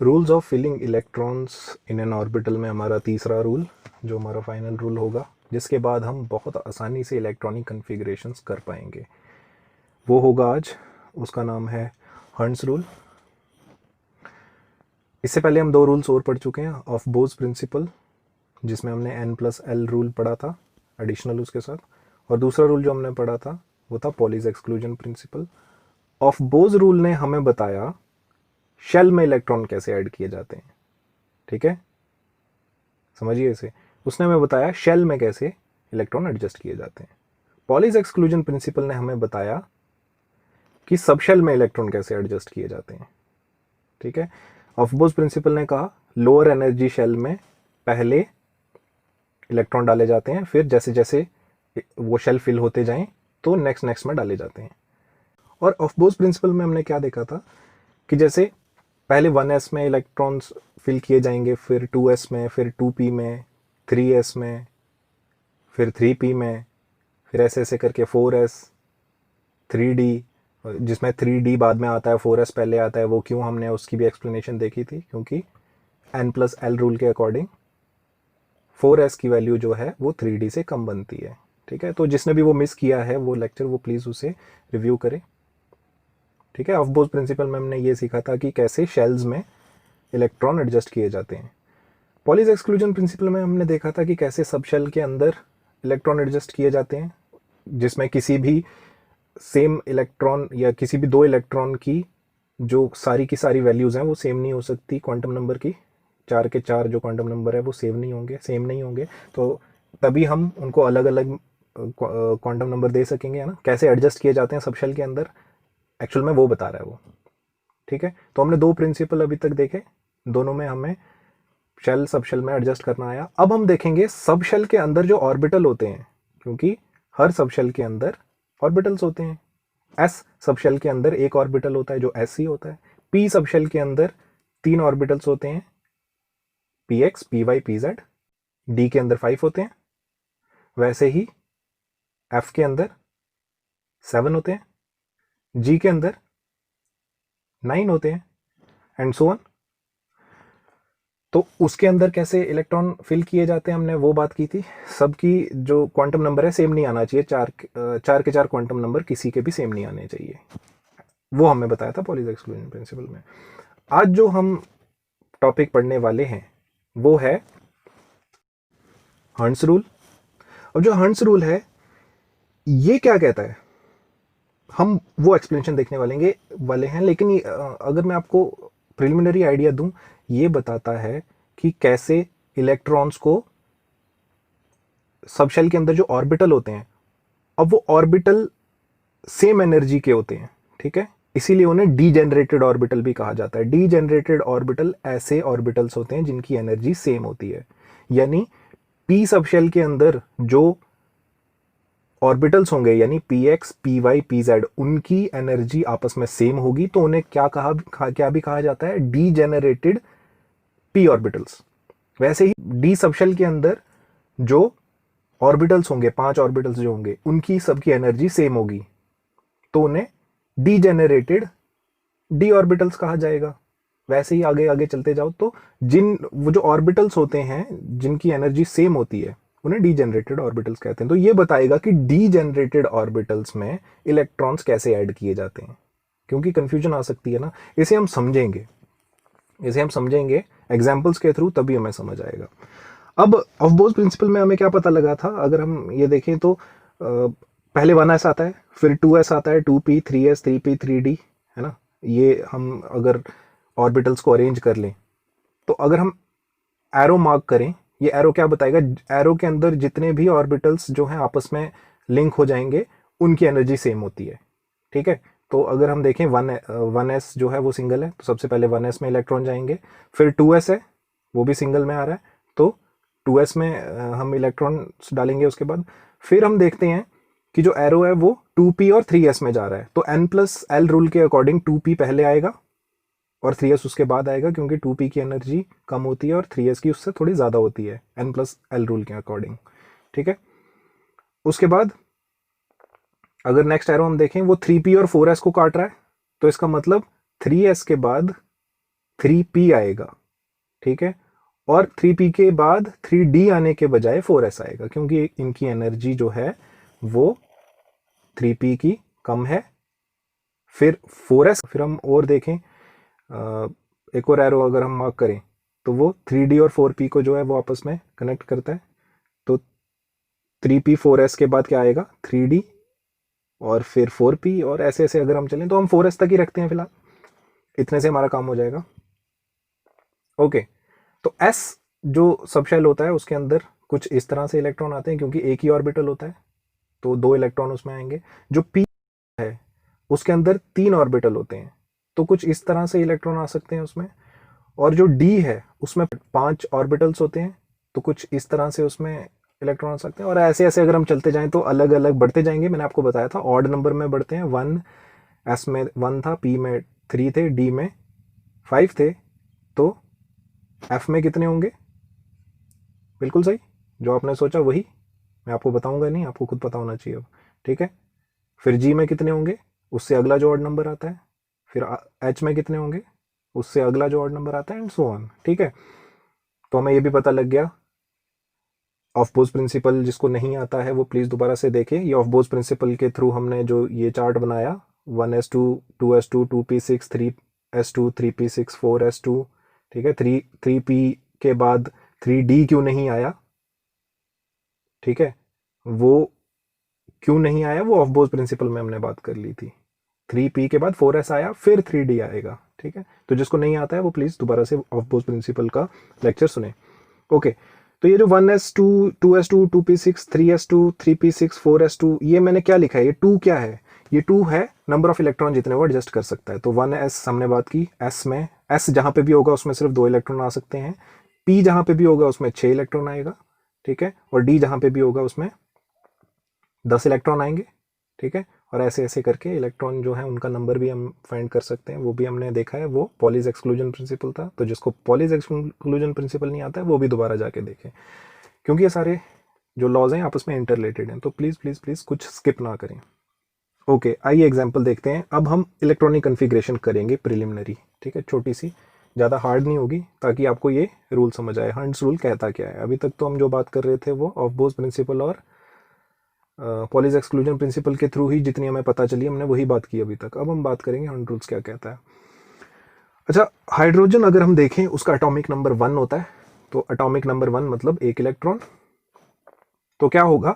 Rules of filling electrons in an orbital में हमारा तीसरा रूल, जो हमारा फाइनल रूल होगा, जिसके बाद हम बहुत आसानी से इलेक्ट्रॉनिक कन्फिग्रेशंस कर पाएंगे, वो होगा आज। उसका नाम है हर्ट्ज़ रूल। इससे पहले हम दो रूल्स और पढ़ चुके हैं, ऑफ बोज प्रिंसिपल, जिसमें हमने n+l रूल पढ़ा था एडिशनल उसके साथ, और दूसरा रूल जो हमने पढ़ा था वो था Pauli's exclusion principle. Of Bhoj rule ने हमें बताया शेल में इलेक्ट्रॉन कैसे ऐड किए जाते हैं। ठीक है, समझिए इसे। उसने हमें बताया शेल में कैसे इलेक्ट्रॉन एडजस्ट किए जाते हैं। पॉलीज एक्सक्लूजन प्रिंसिपल ने हमें बताया कि सब शेल में इलेक्ट्रॉन कैसे एडजस्ट किए जाते हैं। ठीक है, ऑफ बोज प्रिंसिपल ने कहा लोअर एनर्जी शेल में पहले इलेक्ट्रॉन डाले जाते हैं, फिर जैसे जैसे वो शेल फिल होते जाएं तो नेक्स्ट में डाले जाते हैं। और ऑफ बोज प्रिंसिपल में हमने क्या देखा था कि जैसे पहले 1s में इलेक्ट्रॉन्स फिल किए जाएंगे, फिर 2s में, फिर 2p में, 3s में, फिर 3p में, फिर ऐसे ऐसे करके 4s, 3d, जिसमें 3d बाद में आता है, 4s पहले आता है। वो क्यों, हमने उसकी भी एक्सप्लेनेशन देखी थी, क्योंकि n+l रूल के अकॉर्डिंग 4s की वैल्यू जो है वो 3d से कम बनती है। ठीक है, तो जिसने भी वो मिस किया है वो लेक्चर, वो प्लीज़ उसे रिव्यू करें। ठीक है, ऑफ बोज प्रिंसिपल में हमने ये सीखा था कि कैसे शेल्स में इलेक्ट्रॉन एडजस्ट किए जाते हैं। पॉलीज एक्सक्लूजन प्रिंसिपल में हमने देखा था कि कैसे सब शेल के अंदर इलेक्ट्रॉन एडजस्ट किए जाते हैं, जिसमें किसी भी सेम इलेक्ट्रॉन या किसी भी दो इलेक्ट्रॉन की जो सारी की सारी वैल्यूज़ हैं वो सेम नहीं हो सकती। क्वांटम नंबर की 4 के 4 जो क्वांटम नंबर है वो सेम नहीं होंगे, तो तभी हम उनको अलग अलग क्वांटम नंबर दे सकेंगे, है ना। कैसे एडजस्ट किए जाते हैं सब शेल के अंदर, एक्चुअल में वो बता रहा है वो। ठीक है, तो हमने दो प्रिंसिपल अभी तक देखे, दोनों में हमें शेल सब शेल में एडजस्ट करना आया। अब हम देखेंगे सब शेल के अंदर जो ऑर्बिटल होते हैं, क्योंकि हर सब शेल के अंदर ऑर्बिटल्स होते हैं। एस सब शेल के अंदर एक ऑर्बिटल होता है जो एस ही होता है। पी सब शेल के अंदर 3 ऑर्बिटल्स होते हैं, P X, P Y, P Z. D के अंदर 5 होते हैं। वैसे ही एफ के अंदर 7 होते हैं, जी के अंदर 9 होते हैं, एंड सो ऑन। तो उसके अंदर कैसे इलेक्ट्रॉन फिल किए जाते हैं हमने वो बात की थी। सबकी जो क्वांटम नंबर है सेम नहीं आना चाहिए, चार के चार क्वांटम नंबर किसी के भी सेम नहीं आने चाहिए, वो हमें बताया था पॉलीज एक्सक्लूजन प्रिंसिपल में। आज जो हम टॉपिक पढ़ने वाले हैं वो है हर्ट्ज़ रूल। अब जो हर्ट्ज़ रूल है ये क्या कहता है, हम वो एक्सप्लेनेशन देखने वाले हैं, लेकिन अगर मैं आपको प्रिलिमिनरी आइडिया दूं, ये बताता है कि कैसे इलेक्ट्रॉन्स को सब शेल के अंदर जो ऑर्बिटल होते हैं, अब वो ऑर्बिटल सेम एनर्जी के होते हैं। ठीक है, इसीलिए उन्हें डीजेनरेटेड ऑर्बिटल भी कहा जाता है। डीजेनरेटेड ऑर्बिटल ऐसे ऑर्बिटल्स होते हैं जिनकी एनर्जी सेम होती है, यानी पी सब शेल के अंदर जो ऑर्बिटल्स होंगे, यानी P X, P Y, P Z, उनकी एनर्जी आपस में सेम होगी, तो उन्हें क्या भी कहा जाता है, डीजेनरेटेड पी ऑर्बिटल्स। वैसे ही डी सबशेल के अंदर जो ऑर्बिटल्स होंगे, 5 ऑर्बिटल्स जो होंगे, उनकी सबकी एनर्जी सेम होगी, तो उन्हें डीजेनरेटेड डी ऑर्बिटल्स कहा जाएगा। वैसे ही आगे आगे चलते जाओ तो वो जो ऑर्बिटल्स होते हैं जिनकी एनर्जी सेम होती है उन्हें डीजेनरेटेड ऑर्बिटल्स कहते हैं। तो ये बताएगा कि डीजेनरेटेड ऑर्बिटल्स में इलेक्ट्रॉन्स कैसे ऐड किए जाते हैं, क्योंकि कंफ्यूजन आ सकती है ना। इसे हम समझेंगे एग्जाम्पल्स के थ्रू, तभी हमें समझ आएगा। अब ऑफ बोज प्रिंसिपल में हमें क्या पता लगा था, अगर हम ये देखें तो पहले 1s आता है, फिर 2s आता है, 2p, 3s, 3p, 3d, है ना। ये हम अगर ऑर्बिटल्स को अरेंज कर लें, तो अगर हम एरो मार्क करें, ये एरो क्या बताएगा, एरो के अंदर जितने भी ऑर्बिटल्स जो हैं आपस में लिंक हो जाएंगे, उनकी एनर्जी सेम होती है। ठीक है, तो अगर हम देखें 1s जो है वो सिंगल है, तो सबसे पहले 1s में इलेक्ट्रॉन जाएंगे, फिर 2s है, वो भी सिंगल में आ रहा है, तो 2s में हम इलेक्ट्रॉन्स डालेंगे। उसके बाद फिर हम देखते हैं कि जो एरो है वो 2p और 3s में जा रहा है, तो n+l रूल के अकॉर्डिंग 2p पहले आएगा और 3s उसके बाद आएगा, क्योंकि 2p की एनर्जी कम होती है और 3s की उससे थोड़ी ज़्यादा होती है n+l रूल के अकॉर्डिंग। ठीक है, उसके बाद अगर नेक्स्ट एरो हम देखें वो 3p और 4s को काट रहा है, तो इसका मतलब 3s के बाद 3p आएगा, ठीक है। और 3p के बाद 3d आने के बजाय 4s आएगा, क्योंकि इनकी एनर्जी जो है वो 3p की कम है। फिर 4s, फिर हम और देखें, एक और एरो अगर हम मार्क करें तो वो 3d और 4p को जो है वो आपस में कनेक्ट करता है। तो 3p 4s के बाद क्या आएगा, 3d और फिर 4p, और ऐसे ऐसे अगर हम चलें तो हम 4s तक ही रखते हैं फिलहाल, इतने से हमारा काम हो जाएगा। ओके, तो s जो सब शेल होता है उसके अंदर कुछ इस तरह से इलेक्ट्रॉन आते हैं, क्योंकि एक ही ऑर्बिटल होता है तो 2 इलेक्ट्रॉन उसमें आएंगे। जो p है उसके अंदर 3 ऑर्बिटल होते हैं, तो कुछ इस तरह से इलेक्ट्रॉन आ सकते हैं उसमें। और जो d है उसमें 5 ऑर्बिटल्स होते हैं, तो कुछ इस तरह से उसमें इलेक्ट्रॉन आ सकते हैं। और ऐसे ऐसे अगर हम चलते जाएं तो अलग अलग बढ़ते जाएंगे। मैंने आपको बताया था ऑड नंबर में बढ़ते हैं, 1 s में 1 था, p में 3 थे, d में 5 थे, तो f में कितने होंगे, बिल्कुल सही, जो आपने सोचा वही। मैं आपको बताऊंगा नहीं, आपको खुद पता होना चाहिए अब, ठीक है। फिर g में कितने होंगे, उससे अगला जो ऑड नंबर आता है। फिर h में कितने होंगे, उससे अगला जो ऑड नंबर आता है, एंड सो ऑन, ठीक है। तो हमें ये भी पता लग गया। ऑफ बोस प्रिंसिपल जिसको नहीं आता है वो प्लीज़ दोबारा से देखें। ये ऑफ बोस प्रिंसिपल के थ्रू हमने जो ये चार्ट बनाया, 1s2 2s2 2p6 3s2 3p6 4s2, ठीक है। 3p के बाद 3d क्यों नहीं आया, ठीक है, वो क्यों नहीं आया, वो ऑफ बोस प्रिंसिपल में हमने बात कर ली थी। 3p के बाद 4s आया, फिर 3d आएगा, ठीक है। तो जिसको नहीं आता है वो प्लीज़ दोबारा से ऑफ बोस प्रिंसिपल का लेक्चर सुने। ओके, तो ये जो 1s2 2s2 2p6 3s2 3p6 4s2, ये मैंने क्या लिखा है, ये 2 क्या है, ये 2 है नंबर ऑफ इलेक्ट्रॉन जितने वो एडजस्ट कर सकता है। तो 1s हमने बात की, s में s जहां पे भी होगा उसमें सिर्फ 2 इलेक्ट्रॉन आ सकते हैं, p जहां पे भी होगा उसमें 6 इलेक्ट्रॉन आएगा, ठीक है, और d जहां पे भी होगा उसमें 10 इलेक्ट्रॉन आएंगे, ठीक है। और ऐसे ऐसे करके इलेक्ट्रॉन जो है उनका नंबर भी हम फाइंड कर सकते हैं, वो भी हमने देखा है, वो पॉलीज एक्सक्लूजन प्रिंसिपल था। तो जिसको पॉलीज एक्सक्लूजन प्रिंसिपल नहीं आता है वो भी दोबारा जाके देखें, क्योंकि ये सारे जो लॉज हैं आपस में इंटर रिलेटेड हैं, तो प्लीज़ प्लीज़ प्लीज़ कुछ स्किप ना करें। ओके, आइए एग्जाम्पल देखते हैं। अब हम इलेक्ट्रॉनिक कन्फिग्रेशन करेंगे प्रिलिमिनरी, ठीक है, छोटी सी, ज़्यादा हार्ड नहीं होगी, ताकि आपको ये रूल समझ आए। हंट्स रूल कहता क्या है। अभी तक तो हम जो बात कर रहे थे वो ऑफ बोस प्रिंसिपल और पॉलीज एक्सक्लूजन प्रिंसिपल के थ्रू ही जितनी हमें पता चली हमने वही बात की अभी तक। अब हम बात करेंगे हंट रूल्स क्या कहता है। अच्छा, हाइड्रोजन अगर हम देखें उसका एटॉमिक नंबर 1 होता है, तो एटॉमिक नंबर 1 मतलब एक इलेक्ट्रॉन। तो क्या होगा,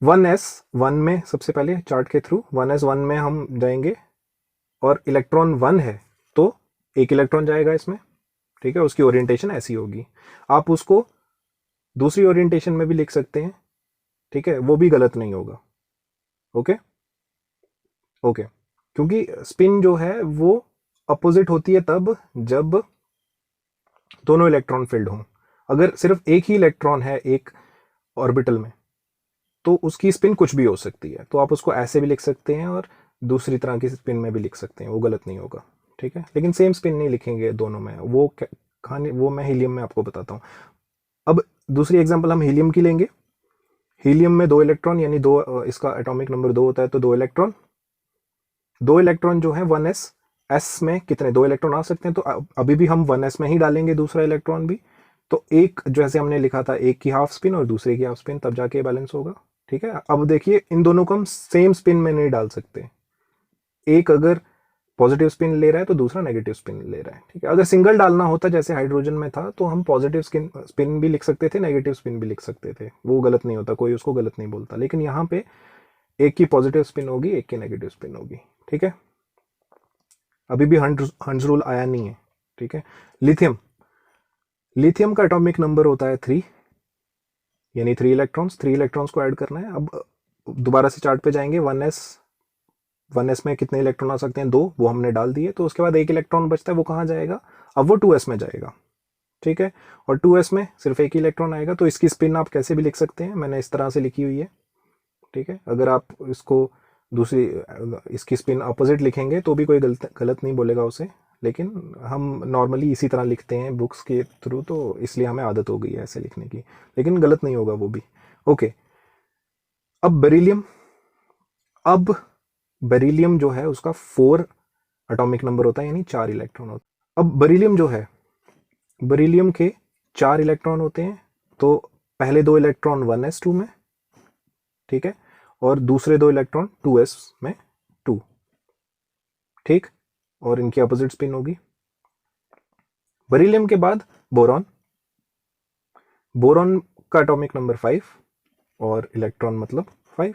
1s1 में, सबसे पहले चार्ट के थ्रू 1s1 में हम जाएंगे, और इलेक्ट्रॉन 1 है तो एक इलेक्ट्रॉन जाएगा इसमें, ठीक है। उसकी ओरिएंटेशन ऐसी होगी। आप उसको दूसरी ओरिएंटेशन में भी लिख सकते हैं, ठीक है, वो भी गलत नहीं होगा। ओके ओके, क्योंकि स्पिन जो है वो अपोजिट होती है तब जब दोनों इलेक्ट्रॉन फील्ड हों। अगर सिर्फ एक ही इलेक्ट्रॉन है एक ऑर्बिटल में तो उसकी स्पिन कुछ भी हो सकती है, तो आप उसको ऐसे भी लिख सकते हैं और दूसरी तरह की स्पिन में भी लिख सकते हैं, वो गलत नहीं होगा, ठीक है। लेकिन सेम स्पिन नहीं लिखेंगे दोनों में, वो कहानी वो मैं हीलियम में आपको बताता हूँ। अब दूसरी एग्जांपल हम हीलियम की लेंगे। हीलियम में 2 इलेक्ट्रॉन, यानी दो, इसका एटॉमिक नंबर 2 होता है, तो 2 इलेक्ट्रॉन, 2 इलेक्ट्रॉन जो है 1s, s में कितने 2 इलेक्ट्रॉन आ सकते हैं, तो अभी भी हम 1s में ही डालेंगे दूसरा इलेक्ट्रॉन भी। तो एक जैसे हमने लिखा था, एक की हाफ स्पिन और दूसरे की हाफ स्पिन, तब जाके बैलेंस होगा, ठीक है। अब देखिए इन दोनों को हम सेम स्पिन में नहीं डाल सकते, एक अगर पॉजिटिव स्पिन ले रहा है तो दूसरा नेगेटिव स्पिन ले रहा है, ठीक है। अगर सिंगल डालना होता जैसे हाइड्रोजन में था तो हम पॉजिटिव स्पिन भी लिख सकते थे, नेगेटिव स्पिन भी लिख सकते थे, वो गलत नहीं होता, कोई उसको गलत नहीं बोलता। लेकिन यहाँ पे एक की पॉजिटिव स्पिन होगी, एक की नेगेटिव स्पिन होगी, ठीक है। अभी भी हंट्स रूल आया नहीं है, ठीक है। लिथियम, लिथियम का एटॉमिक नंबर होता है 3, यानी 3 इलेक्ट्रॉन्स, 3 इलेक्ट्रॉन्स को ऐड करना है। अब दोबारा से चार्ट पे जाएंगे, 1s में कितने इलेक्ट्रॉन आ सकते हैं, 2, वो हमने डाल दिए। तो उसके बाद एक इलेक्ट्रॉन बचता है, वो कहाँ जाएगा, अब वो 2s में जाएगा, ठीक है। और 2s में सिर्फ एक ही इलेक्ट्रॉन आएगा, तो इसकी स्पिन आप कैसे भी लिख सकते हैं, मैंने इस तरह से लिखी हुई है, ठीक है। अगर आप इसको दूसरी इसकी स्पिन अपोजिट लिखेंगे तो भी कोई गलत नहीं बोलेगा उसे, लेकिन हम नॉर्मली इसी तरह लिखते हैं बुक्स के थ्रू, तो इसलिए हमें आदत हो गई है ऐसे लिखने की, लेकिन गलत नहीं होगा वो भी। ओके, अब बेरिलियम, अब बेरिलियम जो है उसका 4 एटॉमिक नंबर होता है, यानी 4 इलेक्ट्रॉन होता अब बेरिलियम जो है, बेरिलियम के 4 इलेक्ट्रॉन होते हैं, तो पहले 2 इलेक्ट्रॉन 1s2 में, ठीक है, और दूसरे 2 इलेक्ट्रॉन 2s में 2, ठीक, और इनकी अपोजिट स्पिन होगी। बेरिलियम के बाद बोरॉन, बोरॉन का एटॉमिक नंबर 5 और इलेक्ट्रॉन मतलब 5।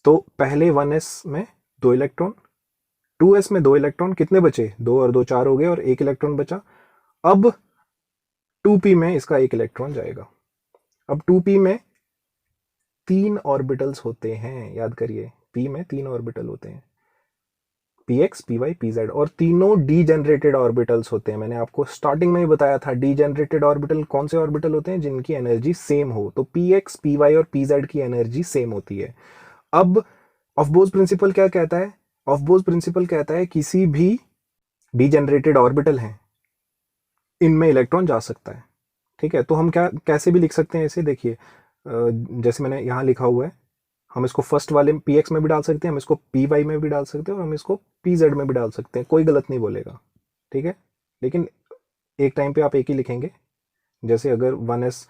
तो पहले 1s में 2 इलेक्ट्रॉन, 2s में 2 इलेक्ट्रॉन, कितने बचे, 2 और 2 4 हो गए, और 1 इलेक्ट्रॉन बचा। अब 2p में इसका 1 इलेक्ट्रॉन जाएगा। अब 2p में 3 ऑर्बिटल्स होते हैं, याद करिए, p में 3 ऑर्बिटल होते हैं, px py pz, और तीनों डीजेनरेटेड ऑर्बिटल्स होते हैं। मैंने आपको स्टार्टिंग में ही बताया था, डीजेनरेटेड ऑर्बिटल कौन से ऑर्बिटल होते हैं, जिनकी एनर्जी सेम हो। तो px py और pz की एनर्जी सेम होती है। अब ऑफ बोस प्रिंसिपल क्या कहता है, ऑफ बोस प्रिंसिपल कहता है किसी भी डीजेनरेटेड ऑर्बिटल हैं, इनमें इलेक्ट्रॉन जा सकता है, ठीक है। तो हम क्या कैसे भी लिख सकते हैं इसे, देखिए जैसे मैंने यहाँ लिखा हुआ है, हम इसको फर्स्ट वाले px में भी डाल सकते हैं, हम इसको py में भी डाल सकते हैं, और हम इसको pz में भी डाल सकते हैं, कोई गलत नहीं बोलेगा, ठीक है। लेकिन एक टाइम पे आप एक ही लिखेंगे। जैसे अगर 1s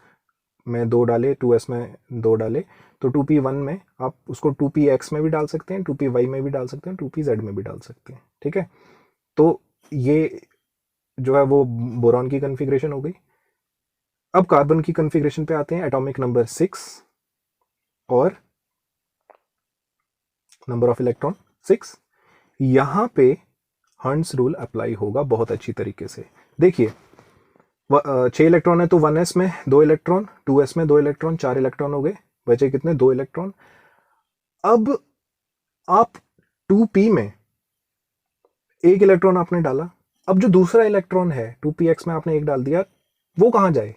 में 2 डाले, 2s में 2 डाले, तो 2p1 में आप उसको 2px में भी डाल सकते हैं, 2py में भी डाल सकते हैं, 2pz में भी डाल सकते हैं, ठीक है। तो ये जो है वो बोरॉन की कॉन्फ़िगरेशन हो गई। अब कार्बन की कॉन्फ़िगरेशन पे आते हैं, एटॉमिक नंबर 6 और नंबर ऑफ इलेक्ट्रॉन 6। यहां पे हर्ट्ज रूल अप्लाई होगा बहुत अच्छी तरीके से। देखिए 6 इलेक्ट्रॉन है, तो 1s में 2 इलेक्ट्रॉन, 2s में 2 इलेक्ट्रॉन, 4 इलेक्ट्रॉन हो गए, बचे कितने, 2 इलेक्ट्रॉन। अब आप 2p में 1 इलेक्ट्रॉन आपने डाला, अब जो दूसरा इलेक्ट्रॉन है 2px में आपने 1 डाल दिया, वो कहां जाए,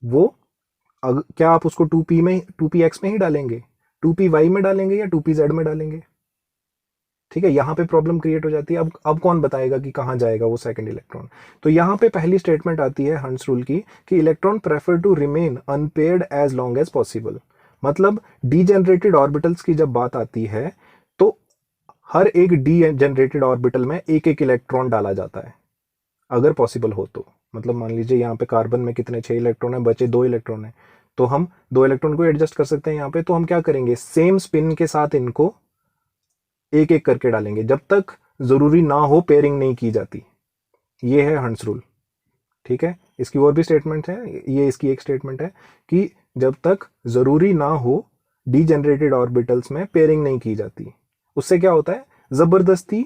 वो क्या आप उसको 2p में 2px में ही डालेंगे, 2py में डालेंगे, या 2pz में डालेंगे, ठीक है। यहां पे प्रॉब्लम क्रिएट हो जाती है। अब कौन बताएगा कि कहां जाएगा वो सेकंड इलेक्ट्रॉन। तो यहां पे पहली स्टेटमेंट आती है हर्ट्ज रूल की कि electron prefer to remain unpaired as long as possible. मतलब डीजेनरेटेड ऑर्बिटल्स की जब बात आती है, तो हर एक डीजेनरेटेड ऑर्बिटल में एक एक इलेक्ट्रॉन डाला जाता है, अगर पॉसिबल हो तो। मतलब मान लीजिए यहाँ पे कार्बन में कितने 6 इलेक्ट्रॉन है, बचे 2 इलेक्ट्रॉन है, तो हम 2 इलेक्ट्रॉन को एडजस्ट कर सकते हैं यहाँ पे। तो हम क्या करेंगे, सेम स्पिन के साथ इनको एक एक करके डालेंगे, जब तक जरूरी ना हो पेयरिंग नहीं की जाती। ये है हर्ट्ज रूल, ठीक है। इसकी और भी स्टेटमेंट है, ये इसकी एक स्टेटमेंट है कि जब तक जरूरी ना हो डीजेनरेटेड ऑर्बिटल्स में पेयरिंग नहीं की जाती। उससे क्या होता है, जबरदस्ती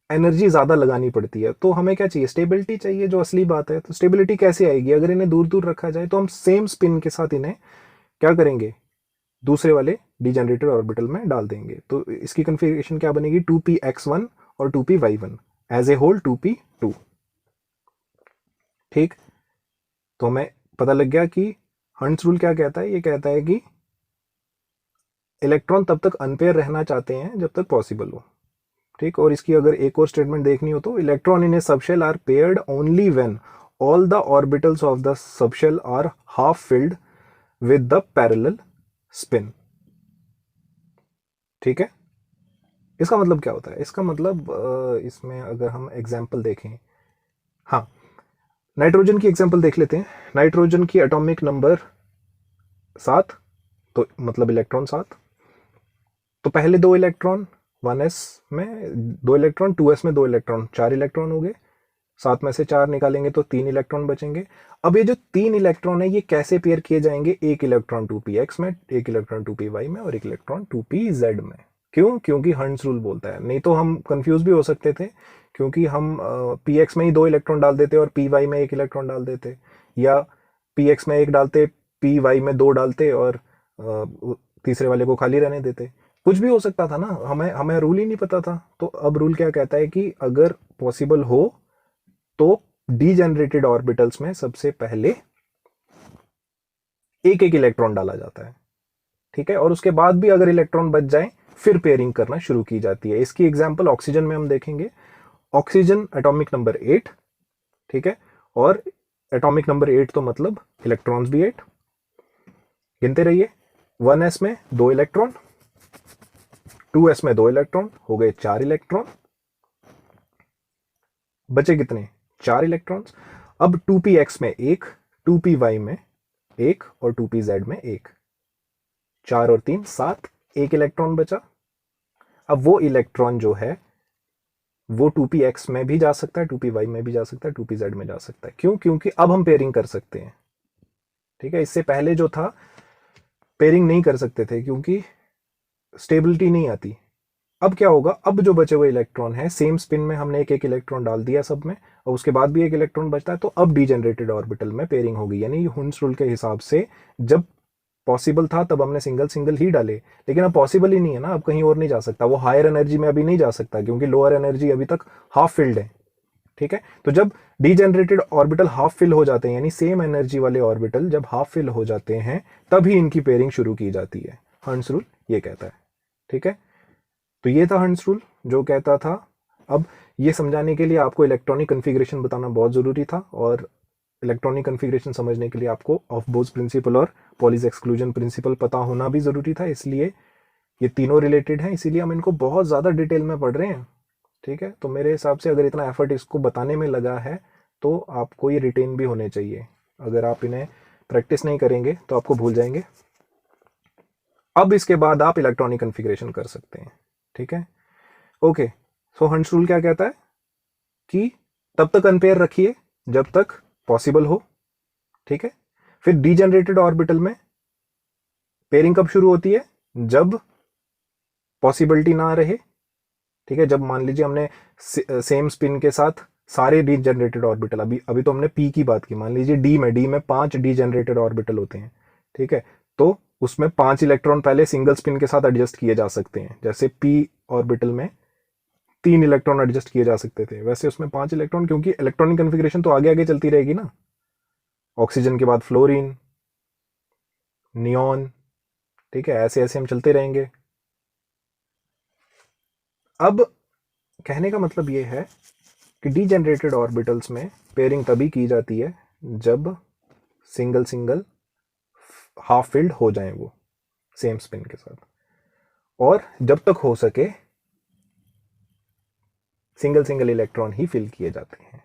एनर्जी ज्यादा लगानी पड़ती है। तो हमें क्या चाहिए, स्टेबिलिटी चाहिए, जो असली बात है। तो स्टेबिलिटी कैसे आएगी, अगर इन्हें दूर दूर रखा जाए, तो हम सेम स्पिन के साथ इन्हें क्या करेंगे, दूसरे वाले डीजेनरेटेड ऑर्बिटल में डाल देंगे। तो इसकी कॉन्फ़िगरेशन क्या बनेगी, 2px1 और 2py1 as a whole 2p2, ठीक। तो हमें पता लग गया कि हर्ट्ज रूल क्या कहता है, ये कहता है कि इलेक्ट्रॉन तब तक अनपेयर रहना चाहते हैं जब तक पॉसिबल हो, ठीक। और इसकी अगर एक और स्टेटमेंट देखनी हो, तो electron in a subshell are paired only when all the orbitals of the subshell are half filled with the parallel spin, ठीक है। इसका मतलब क्या होता है, इसका मतलब इसमें अगर हम एग्जाम्पल देखें, हाँ, नाइट्रोजन की एग्जाम्पल देख लेते हैं। नाइट्रोजन की एटॉमिक नंबर 7, तो मतलब इलेक्ट्रॉन 7। तो पहले 2 इलेक्ट्रॉन 1s में 2 इलेक्ट्रॉन, 2s में 2 इलेक्ट्रॉन, 4 इलेक्ट्रॉन हो गए। 7 में से 4 निकालेंगे तो 3 इलेक्ट्रॉन बचेंगे। अब ये जो 3 इलेक्ट्रॉन है, ये कैसे पेयर किए जाएंगे, 1 इलेक्ट्रॉन 2px में, 1 इलेक्ट्रॉन 2py में, और 1 इलेक्ट्रॉन 2pz में। क्यों, क्योंकि हर्ट्ज रूल बोलता है। नहीं तो हम कंफ्यूज भी हो सकते थे, क्योंकि हम px में ही 2 इलेक्ट्रॉन डाल देते और py में 1 इलेक्ट्रॉन डाल देते, या px में 1 डालते, py में 2 डालते, और तीसरे वाले को खाली रहने देते। कुछ भी हो सकता था ना, हमें हमें रूल ही नहीं पता था। तो अब रूल क्या कहता है कि अगर पॉसिबल हो तो डीजेनरेटेड ऑर्बिटल्स में सबसे पहले एक एक इलेक्ट्रॉन डाला जाता है, ठीक है। और उसके बाद भी अगर इलेक्ट्रॉन बच जाए, फिर पेयरिंग करना शुरू की जाती है। इसकी एग्जांपल ऑक्सीजन में हम देखेंगे। ऑक्सीजन एटॉमिक नंबर 8, ठीक है। और एटॉमिक नंबर 8 तो मतलब इलेक्ट्रॉन्स भी 8। गिनते रहिए, 1s में 2 इलेक्ट्रॉन, 2s में 2 इलेक्ट्रॉन, हो गए 4 इलेक्ट्रॉन, बचे कितने, 4 इलेक्ट्रॉन्स। अब 2px में 1, 2py में 1 और 2pz में 1, 4 और 3 7, 1 इलेक्ट्रॉन बचा। अब वो इलेक्ट्रॉन जो है वो 2px में भी जा सकता है, 2py में भी जा सकता है, 2pz में जा सकता है। क्यों? क्योंकि अब हम पेयरिंग कर सकते हैं। ठीक है, इससे पहले जो था पेयरिंग नहीं कर सकते थे क्योंकि स्टेबिलिटी नहीं आती। अब क्या होगा, अब जो बचे हुए इलेक्ट्रॉन है सेम स्पिन में हमने एक एक इलेक्ट्रॉन डाल दिया सब में, और उसके बाद भी एक इलेक्ट्रॉन बचता है, तो अब डीजेनरेटेड ऑर्बिटल में पेयरिंग होगी। यानी हुन्स रूल के हिसाब से जब पॉसिबल था तब हमने सिंगल सिंगल ही डाले, लेकिन अब पॉसिबल ही नहीं है ना, अब कहीं और नहीं जा सकता, वो हायर एनर्जी में अभी नहीं जा सकता क्योंकि लोअर एनर्जी अभी तक हाफ फिल्ड है। ठीक है, तो जब डीजेनरेटेड ऑर्बिटल हाफ फिल हो जाते हैं, यानी सेम एनर्जी वाले ऑर्बिटल जब हाफ फिल हो जाते हैं, तभी इनकी पेयरिंग शुरू की जाती है। हर्ट्ज रूल ये कहता है। ठीक है, तो ये था हर्ट्ज रूल जो कहता था। अब ये समझाने के लिए आपको इलेक्ट्रॉनिक कन्फिग्रेशन बताना बहुत जरूरी था, और इलेक्ट्रॉनिक कन्फिग्रेशन समझने के लिए आपको ऑफ बोर्स प्रिंसिपल और पॉलीज एक्सक्लूजन प्रिंसिपल पता होना भी जरूरी था। इसलिए ये तीनों रिलेटेड हैं, इसीलिए हम इनको बहुत ज़्यादा डिटेल में पढ़ रहे हैं। ठीक है, तो मेरे हिसाब से अगर इतना एफर्ट इसको बताने में लगा है तो आपको ये रिटेन भी होने चाहिए। अगर आप इन्हें प्रैक्टिस नहीं करेंगे तो आपको भूल जाएंगे। अब इसके बाद आप इलेक्ट्रॉनिक कन्फिग्रेशन कर सकते हैं। ठीक है, ओके। सो हर्ट्ज रूल क्या कहता है कि तब तक अनपेयर रखिए जब तक पॉसिबल हो। ठीक है, फिर डीजेनरेटेड ऑर्बिटल में पेयरिंग कब शुरू होती है, जब पॉसिबिलिटी ना रहे। ठीक है, जब मान लीजिए हमने सेम स्पिन के साथ सारे डीजेनरेटेड ऑर्बिटल, अभी तो हमने पी की बात की, मान लीजिए डी में 5 डीजेनरेटेड ऑर्बिटल होते हैं। ठीक है, तो उसमें 5 इलेक्ट्रॉन पहले सिंगल स्पिन के साथ एडजस्ट किए जा सकते हैं। जैसे पी ऑर्बिटल में 3 इलेक्ट्रॉन एडजस्ट किए जा सकते थे, वैसे उसमें 5 इलेक्ट्रॉन, क्योंकि इलेक्ट्रॉनिक कन्फिग्रेशन तो आगे आगे चलती रहेगी ना। ऑक्सीजन के बाद फ्लोरीन, नियॉन, ठीक है, ऐसे ऐसे हम चलते रहेंगे। अब कहने का मतलब ये है कि डीजेनरेटेड ऑर्बिटल्स में पेयरिंग तभी की जाती है जब सिंगल सिंगल हाफ फिल्ड हो जाए वो सेम स्पिन के साथ, और जब तक हो सके सिंगल सिंगल इलेक्ट्रॉन ही फिल किए जाते हैं।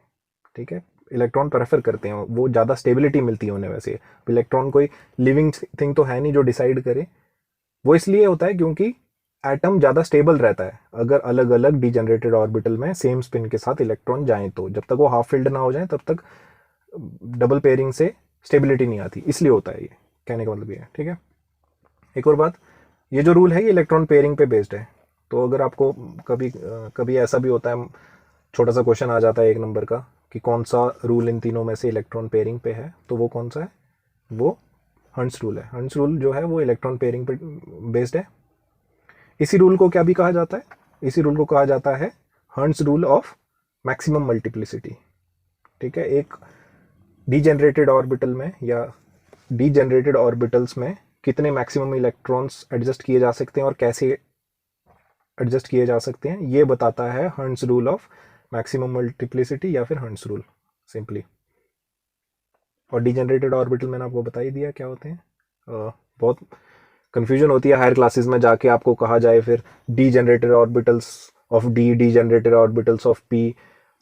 ठीक है, इलेक्ट्रॉन प्रेफर करते हैं, वो ज़्यादा स्टेबिलिटी मिलती है उन्हें। वैसे इलेक्ट्रॉन कोई लिविंग थिंग तो है नहीं जो डिसाइड करे, वो इसलिए होता है क्योंकि एटम ज़्यादा स्टेबल रहता है अगर अलग अलग डीजेनरेटेड ऑर्बिटल में सेम स्पिन के साथ इलेक्ट्रॉन जाएं, तो जब तक वो हाफ फिल्ड ना हो जाए तब तक डबल पेयरिंग से स्टेबिलिटी नहीं आती, इसलिए होता है ये। कहने का मतलब ये है। ठीक है, एक और बात, ये जो रूल है ये इलेक्ट्रॉन पेयरिंग पे बेस्ड है। तो अगर आपको कभी ऐसा भी होता है, छोटा सा क्वेश्चन आ जाता है 1 नंबर का कि कौन सा रूल इन तीनों में से इलेक्ट्रॉन पेयरिंग पे है, तो वो कौन सा है, वो हर्ट्ज रूल है। हर्ट्ज रूल जो है वो इलेक्ट्रॉन पेयरिंग पे बेस्ड है। इसी रूल को क्या भी कहा जाता है, इसी रूल को कहा जाता है hertz rule of maximum multiplicity. ठीक है, एक डीजेनरेटेड ऑर्बिटल में या डीजेनरेटेड ऑर्बिटल्स में कितने मैक्सिमम इलेक्ट्रॉन्स एडजस्ट किए जा सकते हैं और कैसे एडजस्ट किए जा सकते हैं, ये बताता है hertz rule of maximum multiplicity या फिर हर्ट्ज रूल सिंपली। और डीजेनरेटेड ऑर्बिटल मैंने आपको बता ही दिया क्या होते हैं। बहुत कंफ्यूजन होती है हायर क्लासेस में जाके, आपको कहा जाए फिर degenerated orbitals of D, degenerated orbitals of P,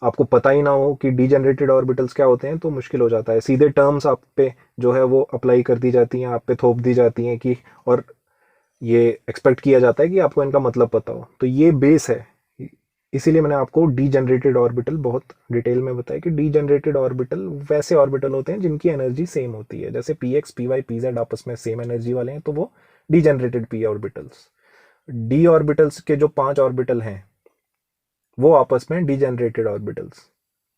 आपको पता ही ना हो कि डीजेनरेटेड ऑर्बिटल्स क्या होते हैं तो मुश्किल हो जाता है। सीधे टर्म्स आप पे जो है वो अप्लाई कर दी जाती हैं, आप पे थोप दी जाती हैं कि, और ये एक्सपेक्ट किया जाता है कि आपको इनका मतलब पता हो। तो ये बेस है, इसीलिए मैंने आपको डीजेनरेटेड ऑर्बिटल बहुत डिटेल में बताया कि डीजेनरेटेड ऑर्बिटल वैसे ऑर्बिटल होते हैं जिनकी एनर्जी सेम होती है। जैसे P X, P Y, P Z आपस में सेम एनर्जी वाले हैं तो वो degenerated P orbitals. D orbitals के जो 5 ऑर्बिटल हैं वो आपस में डीजेनरेटेड ऑर्बिटल्स,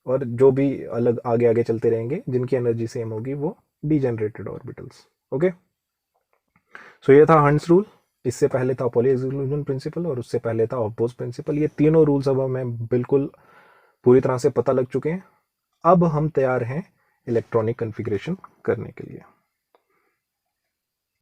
और जो भी अलग आगे आगे चलते रहेंगे जिनकी एनर्जी सेम होगी वो डीजेनरेटेड ऑर्बिटल्स। ओके, सो ये था हर्ट्ज रूल, इससे पहले था पॉली एक्सक्लूजन प्रिंसिपल, और उससे पहले था ऑफ बोर्स प्रिंसिपल। ये तीनों रूल्स अब हमें बिल्कुल पूरी तरह से पता लग चुके हैं। अब हम तैयार हैं इलेक्ट्रॉनिक कन्फिग्रेशन करने के लिए।